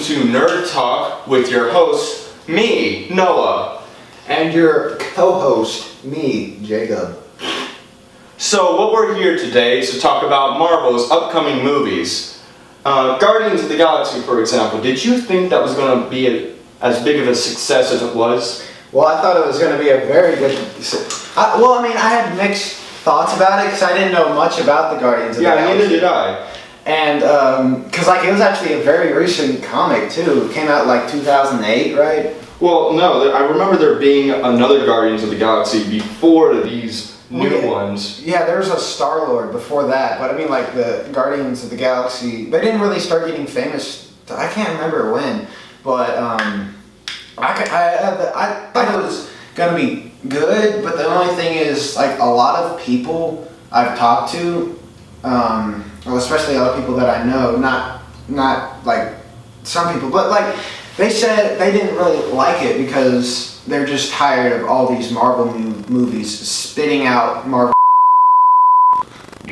to Nerd Talk with your host, me, Noah. And your co-host, me, Jacob. So what we're here today is to talk about Marvel's upcoming movies. Guardians of the Galaxy, for example. Did you think that was going to be as big of a success as it was? Well, I thought it was going to be a very good... I had mixed thoughts about it because I didn't know much about the Guardians of the Galaxy. Yeah, neither did I. And, because, it was actually a very recent comic, too. It came out, 2008, right? Well, no, I remember there being another Guardians of the Galaxy before these new ones. Yeah, there was a Star-Lord before that, but the Guardians of the Galaxy, they didn't really start getting famous, I can't remember when, but, I thought it was gonna be good, but the only thing is, a lot of people I've talked to, especially a lot of people that I know, not some people, but they said they didn't really like it because they're just tired of all these Marvel movies spitting out Marvel.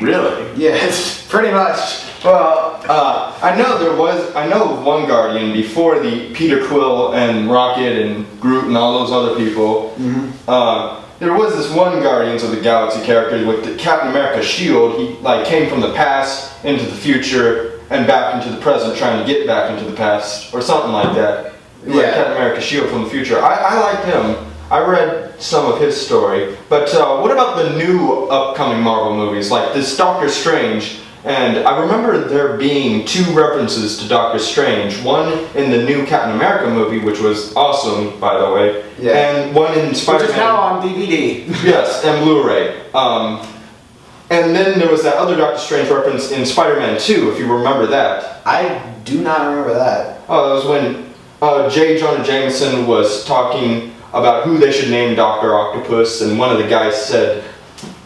Really? Yes, pretty much. Well, I know of one Guardian before the Peter Quill and Rocket and Groot and all those other people. Mm-hmm. There was this one Guardians of the Galaxy character with the Captain America shield. He came from the past into the future and back into the present, trying to get back into the past or something like that. Yeah. Captain America shield from the future. I liked him. I read some of his story. But what about the new upcoming Marvel movies, like this Doctor Strange? And I remember there being two references to Doctor Strange. One in the new Captain America movie, which was awesome, by the way. Yeah. And one in SpiderMan. Which is now on DVD. Yes, and Blu-ray. And then there was that other Doctor Strange reference in SpiderMan 2, if you remember that. I do not remember that. Oh, it was when J. Jonah Jameson was talking about who they should name Dr. Octopus, and one of the guys said,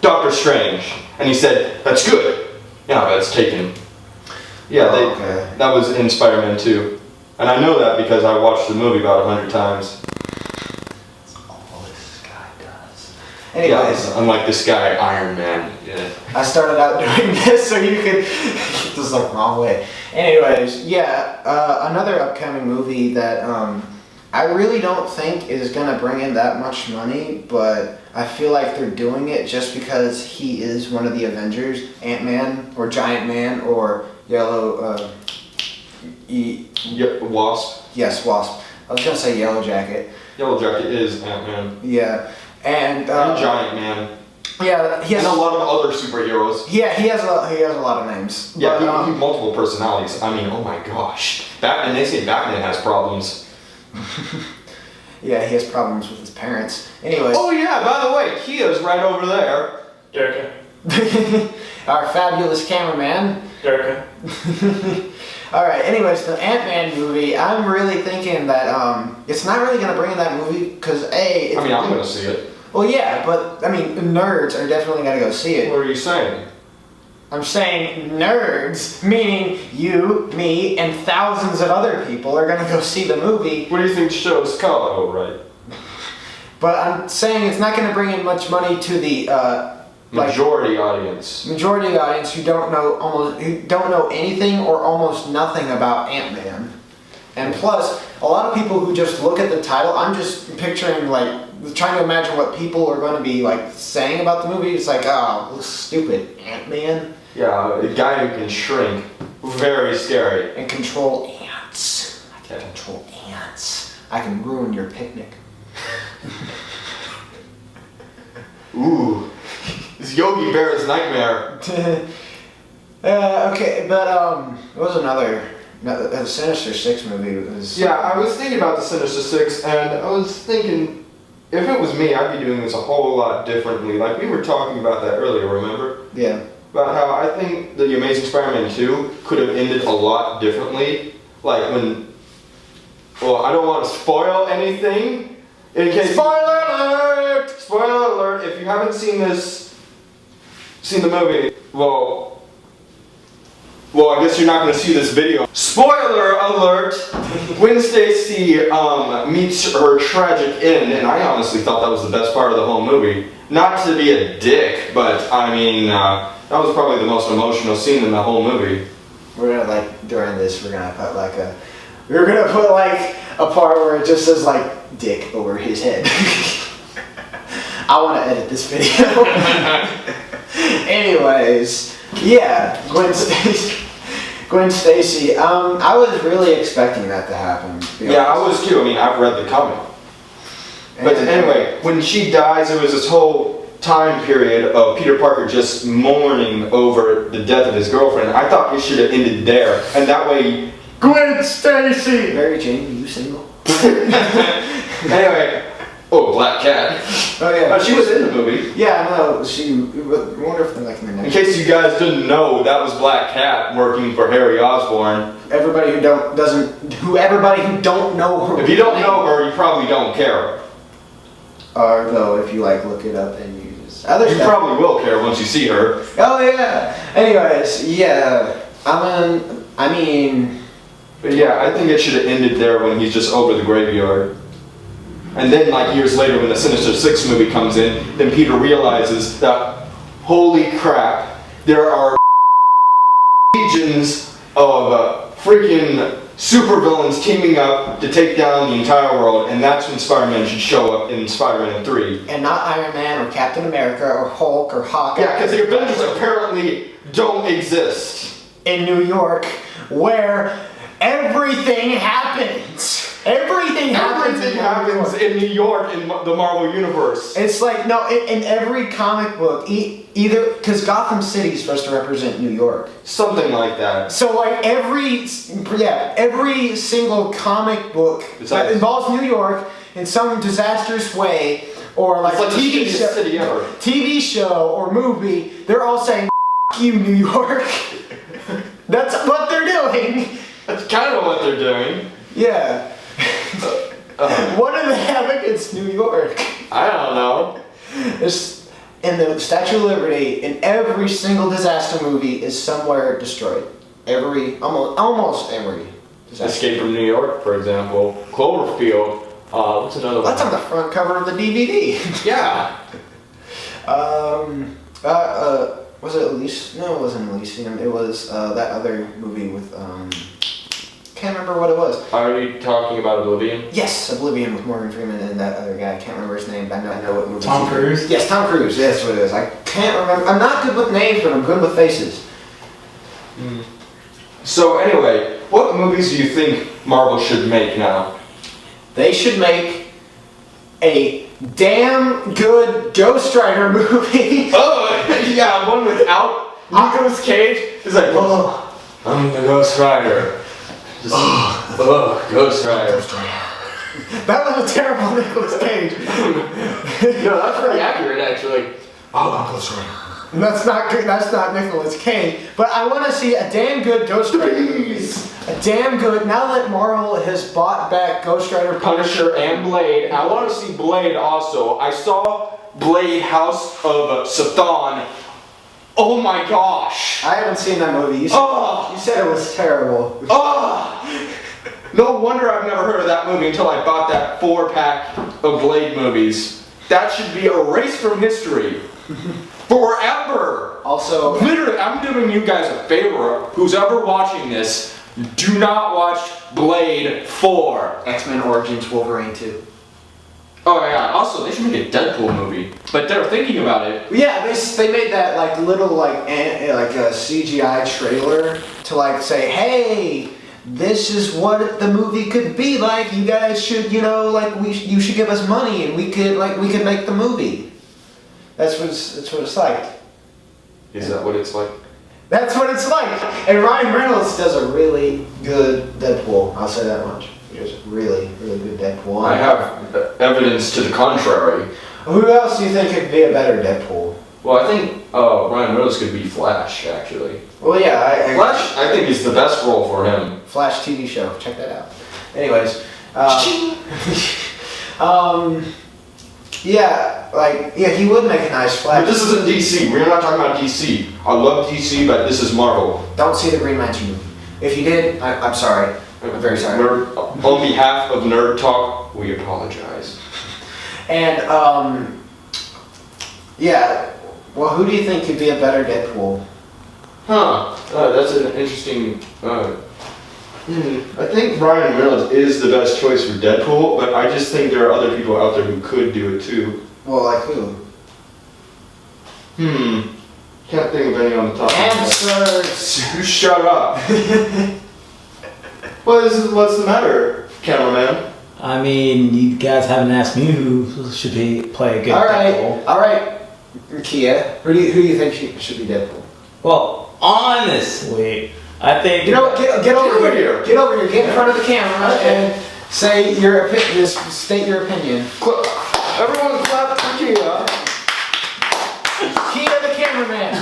Doctor Strange. And he said, that's good. Yeah, that's taken. Yeah, okay. That was in Spider-Man 2. And I know that because I watched the movie about 100 times. That's all this guy does. Anyways. Yeah, unlike this guy, Iron Man. Yeah. I started out doing this so you could get this the wrong way. Anyways, another upcoming movie that I really don't think is going to bring in that much money, but I feel like they're doing it just because he is one of the Avengers, AntMan, or Giant Man, or Wasp. Yes, Wasp. I was going to say Yellow Jacket. Yellow Jacket is AntMan. Yeah. And Giant Man. Yeah, he has... And a lot of other superheroes. Yeah, he has a lot of names. Yeah, he has multiple personalities. I mean, oh my gosh. Batman, they say Batman has problems. Yeah, he has problems with his parents. Anyways. Oh yeah, by the way, Kia's right over there. Durka. Our fabulous cameraman. Durka. Alright, anyways, the Ant-Man movie, I'm really thinking that it's not really going to bring in that movie because I'm going to see it. Well, yeah, but, nerds are definitely going to go see it. What are you saying? I'm saying nerds, meaning you, me, and thousands of other people are going to go see the movie. What do you think the show is called? Oh, right. But I'm saying it's not going to bring in much money to the majority audience. Majority of the audience who don't know anything or almost nothing about Ant-Man. And plus, a lot of people who just look at the title, I'm just picturing trying to imagine what people are going to be saying about the movie. It's oh, looks stupid, Ant-Man. Yeah, a guy who can shrink. Very scary. And control ants. I can control ants. I can ruin your picnic. Ooh. It's Yogi Bear's nightmare. Okay, but what was the Sinister Six movie was... Yeah, I was thinking about the Sinister Six, and I was thinking, if it was me, I'd be doing this a whole lot differently. We were talking about that earlier, remember? Yeah. About how I think the Amazing Spider-Man 2 could have ended a lot differently. I don't want to spoil anything. In case... Spoiler alert! Spoiler alert! If you haven't seen the movie, well, I guess you're not going to see this video. Spoiler alert! Gwen Stacy meets her tragic end, and I honestly thought that was the best part of the whole movie. Not to be a dick, but that was probably the most emotional scene in the whole movie. We're gonna during this, we're gonna put We're gonna put like a part where it just says like dick over his head. I want to edit this video. Anyways, yeah, Gwen Stacy. I was really expecting that to happen. Yeah, I was too. I mean, I've read the comic. But anyway, when she dies, it was this whole time period of Peter Parker just mourning over the death of his girlfriend. I thought it should have ended there, and that way. Gwen Stacy. Mary Jane, are you single? Anyway. Oh, Black Cat. Oh yeah. She was in the movie. Yeah, I know. I wonder if they're like in the next. In case you guys didn't know, that was Black Cat working for Harry Osborn. Everybody who don't know her. If you don't know her, you probably don't care. Or though, if you like look it up and use other You stuff. probably will care once you see her. Oh yeah. Anyways, yeah. I mean. But yeah, I think it should have ended there when he's just over the graveyard. And then, like, years later, when the Sinister Six movie comes in, then Peter realizes that, holy crap, there are legions of freaking supervillains teaming up to take down the entire world, and that's when Spider-Man should show up in Spider-Man 3. And not Iron Man or Captain America or Hulk or Hawkeye. Yeah, because the Avengers apparently don't exist. In New York, where everything happens. Everything happens in New York in the Marvel Universe. It's like, no, in every comic book, either, because Gotham City is supposed to represent New York. Something like that. So like every single comic book that involves New York in some disastrous way, or like it's like TV show, city ever. TV show or movie, they're all saying, F you, New York. That's what they're doing. That's kind of what they're doing. Yeah. What do they have against New York? I don't know. It's in the Statue of Liberty, in every single disaster movie is somewhere destroyed. Almost every disaster. Escape from New York, for example. Cloverfield. What's another one? That's on the front cover of the DVD. Yeah. Was it Elysium? No, it wasn't Elysium. It was that other movie with can't remember what it was. Are you talking about Oblivion? Yes, Oblivion with Morgan Freeman and that other guy. I can't remember his name, but I know what movie. Tom Cruise? Yes, Tom Cruise. Yeah, that's what it is. I can't remember. I'm not good with names, but I'm good with faces. So anyway, what movies do you think Marvel should make now? They should make a damn good Ghost Rider movie. Oh, yeah, one without Nicolas Cage. It's like, oh, I'm the Ghost Rider. Just, Ghost Rider. That was a terrible Nicolas Cage. No, that's pretty accurate, actually. Oh, Ghost Rider. That's not good. That's not Nicolas Cage. But I want to see a damn good Ghost Rider movie. A damn good. Now that Marvel has bought back Ghost Rider, Punisher, and Blade, I want to see Blade also. I saw Blade House of Satan. Oh my gosh! I haven't seen that movie. You said it was terrible. No wonder I've never heard of that movie until I bought that 4-pack of Blade movies. That should be erased from history. Forever! Also, literally, I'm doing you guys a favor. Who's ever watching this, do not watch Blade 4. X-Men Origins Wolverine 2. Oh yeah, also they should make a Deadpool movie. But they're thinking about it. Yeah, they made that like little like a CGI trailer to like say, hey, this is what the movie could be like. You guys should, you should give us money and we could make the movie. That's what it's like. Is that what it's like? That's what it's like. And Ryan Reynolds does a really good Deadpool. I'll say that much. He does a really, really good Deadpool. I have evidence to the contrary. Who else do you think could be a better Deadpool? Well, I think Ryan Reynolds could be Flash, actually. Well, yeah. Flash, I think, is the best role for him. Flash TV show. Check that out. Anyways. He would make a nice Flash. But this isn't DC. We're not talking about DC. I love DC, but this is Marvel. Don't see the Green Lantern movie. If you did, I'm sorry. I'm very sorry. On behalf of Nerd Talk, we apologize. And, well, who do you think could be a better Deadpool? Huh. That's an interesting I think Ryan Reynolds is the best choice for Deadpool, but I just think there are other people out there who could do it too. Well, like who? Can't think of any on the top of my head. Answers! You shut up. What's the matter, cameraman? I mean, you guys haven't asked me who should play a good Deadpool. Alright. Kia, who do you think should be Deadpool? Well, honestly, I think... You know what, get over here. Get over here, get in front of the camera and say your opinion, state your opinion. Everyone clap for Kia. Kia the cameraman.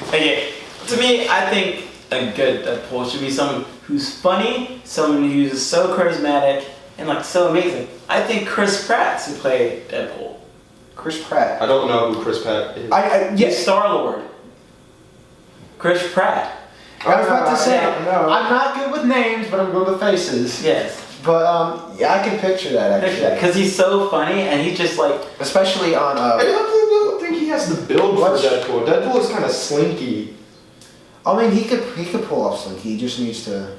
Okay, to me, I think a good Deadpool should be someone who's funny, someone who's so charismatic, and like so amazing. I think Chris Pratt should play Deadpool. Chris Pratt. I don't know who Chris Pratt is. Yes. Star-Lord. Chris Pratt. I was about to say, no. I'm not good with names, but I'm good with faces. Yes. But yeah, I can picture that actually. Because he's so funny, and he's just like... Especially on I don't think he has the build for Deadpool. Deadpool is kind of slinky. I mean, he could pull off Slinky. He just needs to.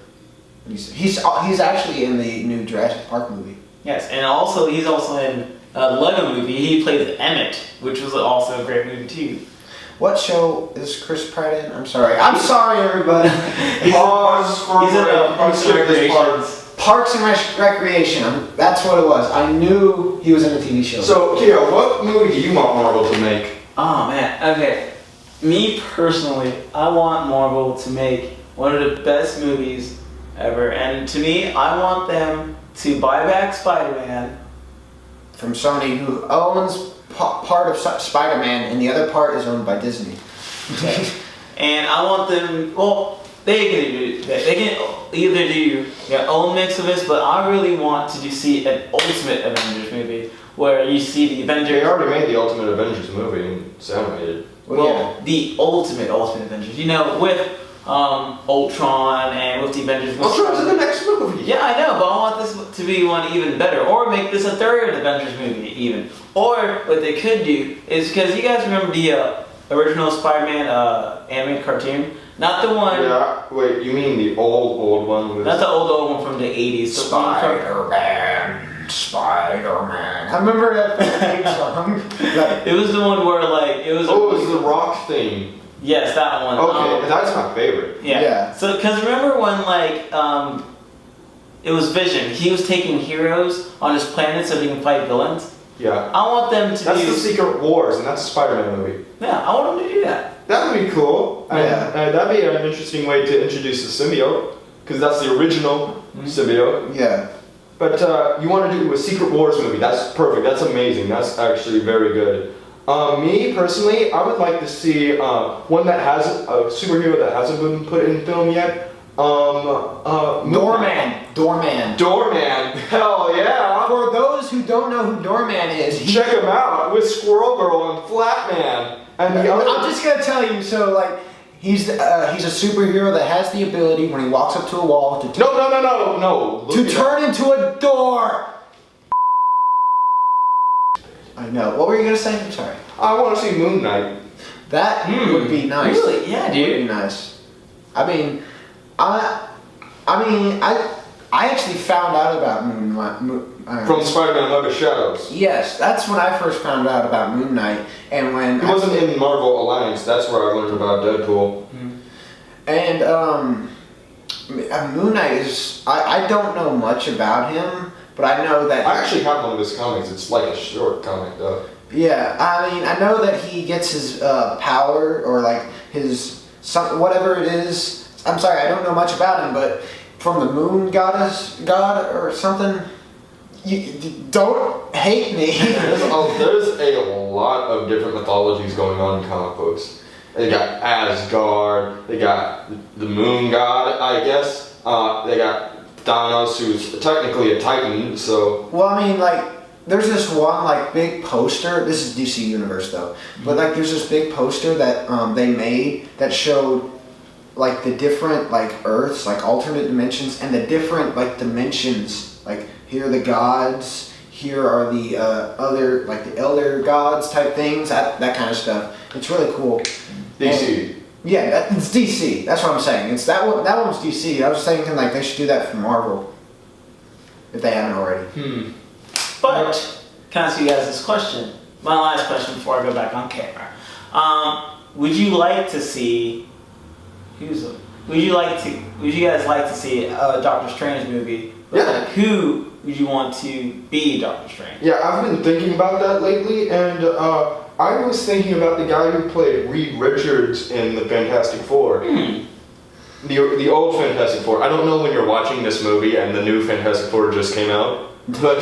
He's actually in the new Jurassic Park movie. Yes, and also he's also in the Lego movie. He plays Emmett, which was also a great movie too. What show is Chris Pratt in? I'm sorry, everybody. He's in Parks and Recreation. Parks and Recreation. That's what it was. I knew he was in a TV show. So, Kia, what movie do you want Marvel to make? Oh man, okay. Me personally, I want Marvel to make one of the best movies ever, and to me, I want them to buy back SpiderMan. From Sony, who owns part of SpiderMan, and the other part is owned by Disney. Okay. And I want them, well, they can either do their own mix of this, but I really want to see an Ultimate Avengers movie, where you see the Avengers... They already made the Ultimate Avengers movie, and it's animated. Well, the Ultimate Avengers, you know, with Ultron and with the Avengers. Ultron's in the next movie. Yeah, I know, but I want this to be one even better, or make this a third Avengers movie even. Or what they could do is, because you guys remember the original Spider-Man animated cartoon, not the one. Yeah. Wait, you mean the old one? With Not the old one from the 80s. Spider-Man. I remember that song. It was the one where like it was. Oh, it was the rock theme. Yes, that one. Okay, that's my favorite. Yeah. So, because remember when like it was Vision. He was taking heroes on his planet so he can fight villains. Yeah. I want them to That's do. the Secret Wars, and that's a Spider-Man movie. Yeah, I want them to do that. That would be cool. Yeah. That'd be an interesting way to introduce the symbiote, because that's the original symbiote. Yeah. But you want to do a Secret Wars movie. That's perfect. That's amazing. That's actually very good. Me, personally, I would like to see one that has a superhero that hasn't been put in film yet. Doorman. Doorman. Hell yeah. For those who don't know who Doorman is, Check him out with Squirrel Girl and Flatman. And the other... I'm just gonna tell you. So like, he's a superhero that has the ability when he walks up to a wall to No. to turn into a door. I know. What were you gonna say? I'm sorry. I want to see Moon Knight. That would be nice. Really? Yeah, dude. Would be nice. I mean, I actually found out about Moon Knight. From Spider-Man Web of Shadows. Yes, that's when I first found out about Moon Knight, and when It wasn't in Marvel Alliance. That's where I learned about Deadpool. And Moon Knight is I don't know much about him, but I know that I actually have one of his comics. It's like a short comic, though. Yeah, I mean, I know that he gets his power or like his whatever it is. I'm sorry, I don't know much about him, but from the moon god or something. You don't hate me. There's a lot of different mythologies going on in comic books. They got Asgard. They got the moon god, I guess. They got Thanos, who's technically a Titan. So. Well, I mean, like. There's this one like big poster. This is DC Universe though, but like there's this big poster that they made that showed like the different like Earths, like alternate dimensions, and the different like dimensions. Like here are the gods, here are the other like the elder gods type things, that kind of stuff. It's really cool. DC. Yeah, it's DC. That's what I'm saying. It's that one. That one's DC. I was thinking like they should do that for Marvel, if they haven't already. But can I ask you guys this question? My last question before I go back on camera. Would you like to see? Would you guys like to see a Doctor Strange movie? But Yeah. like, who would you want to be Doctor Strange? Yeah, I've been thinking about that lately, and I was thinking about the guy who played Reed Richards in the Fantastic Four. The old Fantastic Four. I don't know when you're watching this movie and the new Fantastic Four just came out, but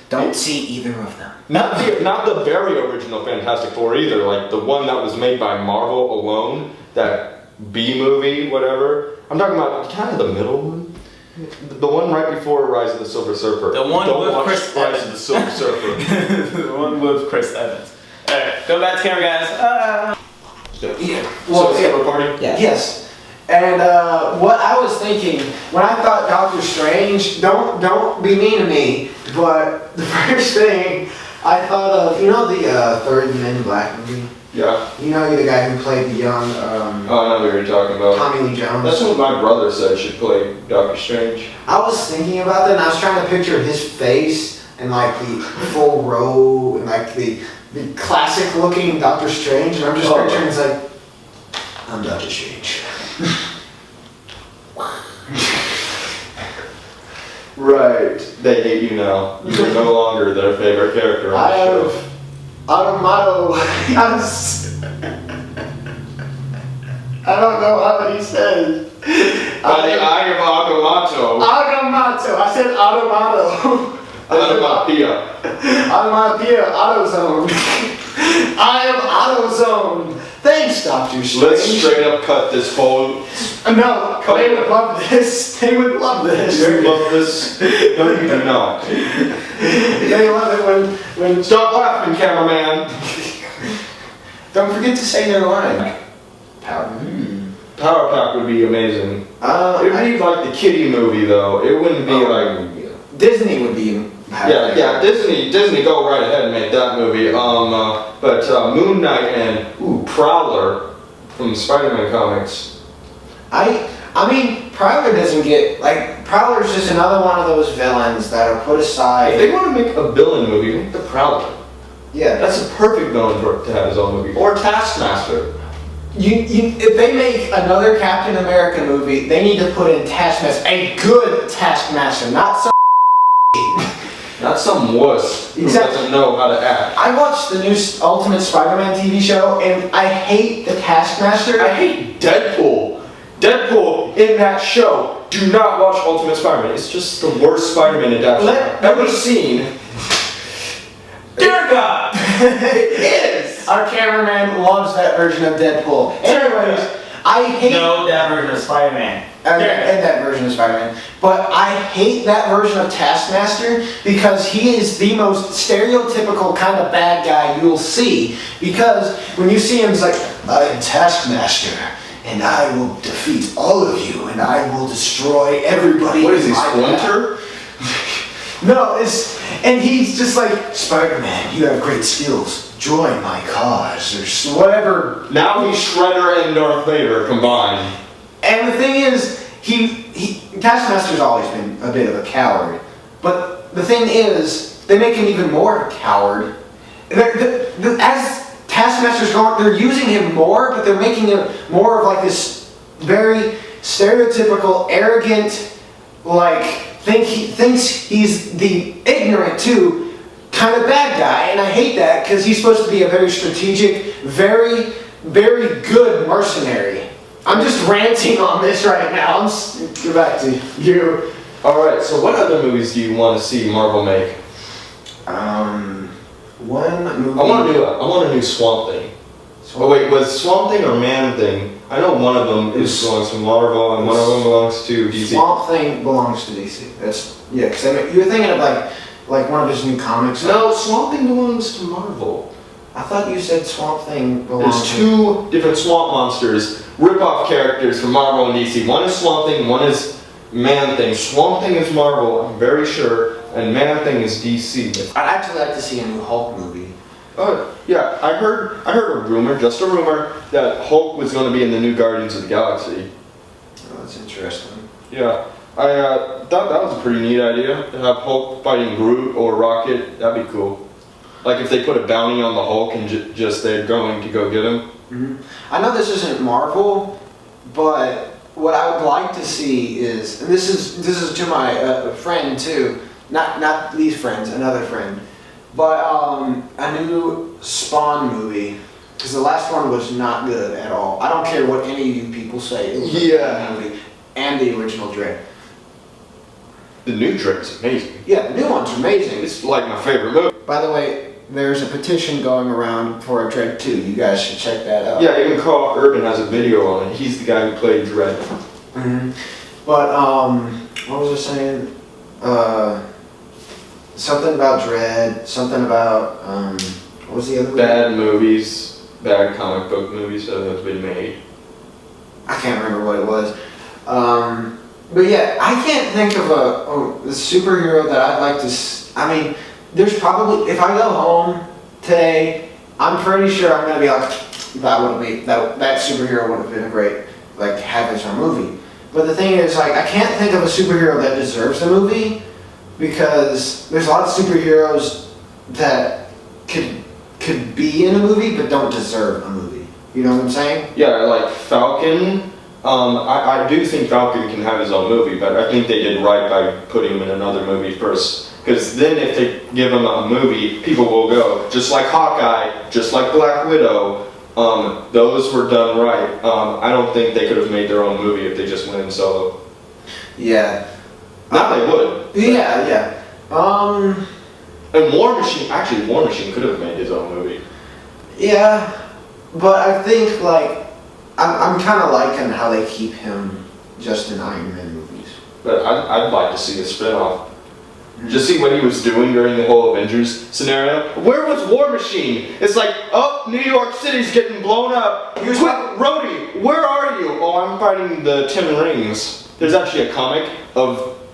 Don't see either of them. not the very original Fantastic Four either. Like the one that was made by Marvel alone, that B movie, whatever. I'm talking about kind of the middle one. The one right before Rise of the Silver Surfer. The one Don't with watch Chris Rise Evans. of the Silver Surfer. The one with Chris Evans. Alright, go back to camera, guys. Yeah. So it's recording? Yeah. Yes. And what I was thinking when I thought Doctor Strange, don't be mean to me, but the first thing I thought of, the third Men in Black movie. Yeah. You're the guy who played the young Oh, I know what you're talking about. Tommy Lee Jones. That's what my brother said should play Doctor Strange. I was thinking about that, and I was trying to picture his face and like the full row and like the classic looking Doctor Strange, and I'm just picturing it's like, I'm Doctor Strange. Right. They hate you now. You're no longer their favorite character on the show. Automado. I don't know how he says. By the eye of Agamotto. Automato. I said automato. Onomatopoeia. Onomatopoeia. AutoZone. I am AutoZone. Thanks, Doctor Strange. Let's straight up cut this whole... No, they would love this. They would love this. You love this? No, you do not. They love it when Stop laughing, cameraman. Don't forget to say their line. Power. Power Pack would be amazing. It would be like the kiddie movie, though. It wouldn't be like... Disney would be. Yeah, Disney, go right ahead and make that movie. But Moon Knight and Prowler from SpiderMan comics. I mean, Prowler doesn't get Prowler's just another one of those villains that are put aside. If they want to make a villain movie, make the Prowler. Yeah, That's a perfect villain to have his own movie. Or Taskmaster. if they make another Captain America movie, they need to put in Taskmaster, a good Taskmaster, not some. Not some wuss who Exactly. doesn't know how to act. I watched the new Ultimate Spider-Man TV show, and I hate the Taskmaster. I hate Deadpool. Deadpool in that show. Do not watch Ultimate Spider-Man. It's just the worst Spider-Man adaptation I've ever seen. Dear God! It is! Our cameraman loves that version of Deadpool. Anyways, I hate. No, that version of Spider-Man. And that version of Spider-Man. But I hate that version of Taskmaster because he is the most stereotypical kind of bad guy you'll see. Because when you see him, it's like, I am Taskmaster, and I will defeat all of you, and I will destroy everybody. What is in he, my Splinter? path." No, and he's just like, Spider-Man, you have great skills. Join my cause, or whatever. Now he's Shredder and Darth Vader combined. And the thing is, Taskmaster's always been a bit of a coward. But the thing is, they make him even more a coward. As Taskmaster's going, they're using him more, but they're making him more of like this very stereotypical, arrogant, thinks he's the ignorant too, kind of bad guy. And I hate that because he's supposed to be a very strategic, very, very good mercenary. I'm just ranting on this right now. Go back to you. Alright, so what other movies do you want to see Marvel make? One movie. I want a new Swamp Thing. Oh wait, was Swamp Thing or Man Thing? I know one of them belongs to Marvel and one of them belongs to DC. Swamp Thing belongs to DC. Because you were thinking of like one of his new comics. No, Swamp Thing belongs to Marvel. I thought you said Swamp Thing belongs. There's two different swamp monsters, rip-off characters from Marvel and DC. One is Swamp Thing, one is Man Thing. Swamp Thing is Marvel, I'm very sure, and Man Thing is DC. I'd actually like to see a new Hulk movie. Oh yeah, I heard a rumor, just a rumor, that Hulk was going to be in the new Guardians of the Galaxy. Oh, that's interesting. Yeah, I thought that was a pretty neat idea to have Hulk fighting Groot or Rocket. That'd be cool. Like if they put a bounty on the Hulk and just they're going to go get him. Mm-hmm. I know this isn't Marvel, but what I would like to see is, and this is to my friend too, not these friends, another friend, but a new Spawn movie, because the last one was not good at all. I don't care what any of you people say. It was a bad movie, and the original Dread. The new Dread's amazing. Yeah, the new one's amazing. It's like my favorite movie. By the way, there's a petition going around for a Dread 2. You guys should check that out. Yeah, even Carl Urban has a video on it. He's the guy who played Dread. Mm-hmm. But what was I saying? Something about Dread. Something about what was the other one? Bad movies, bad comic book movies that have been made. I can't remember what it was. But yeah, I can't think of a superhero that I'd like to. I mean, there's probably, if I go home today, I'm pretty sure I'm gonna be like, that superhero would have been a great, like, have his own movie. But the thing is, like, I can't think of a superhero that deserves a movie, because there's a lot of superheroes that could be in a movie but don't deserve a movie. You know what I'm saying? Yeah, like Falcon. I do think Falcon can have his own movie, but I think they did right by putting him in another movie first. Because then if they give him a movie, people will go, just like Hawkeye, just like Black Widow. Those were done right. I don't think they could have made their own movie if they just went in solo. Yeah. Now they would. Yeah. And War Machine could have made his own movie. Yeah, but I think, like, I'm kind of liking how they keep him just in Iron Man movies. But I'd like to see a spin-off. Just see what he was doing during the whole Avengers scenario. Where was War Machine? It's like, oh, New York City's getting blown up. Quick, Rhodey, where are you? Oh, I'm fighting the 10 Rings. There's actually a comic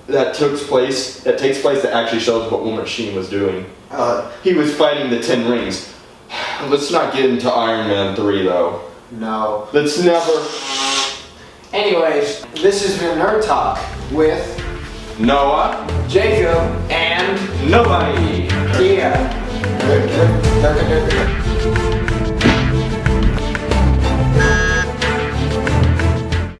that takes place that actually shows what War Machine was doing. He was fighting the 10 Rings. Let's not get into Iron Man 3 though. No. Let's never. Anyways, this has been Nerd Talk with Noah, Jacob, and nobody. Kia.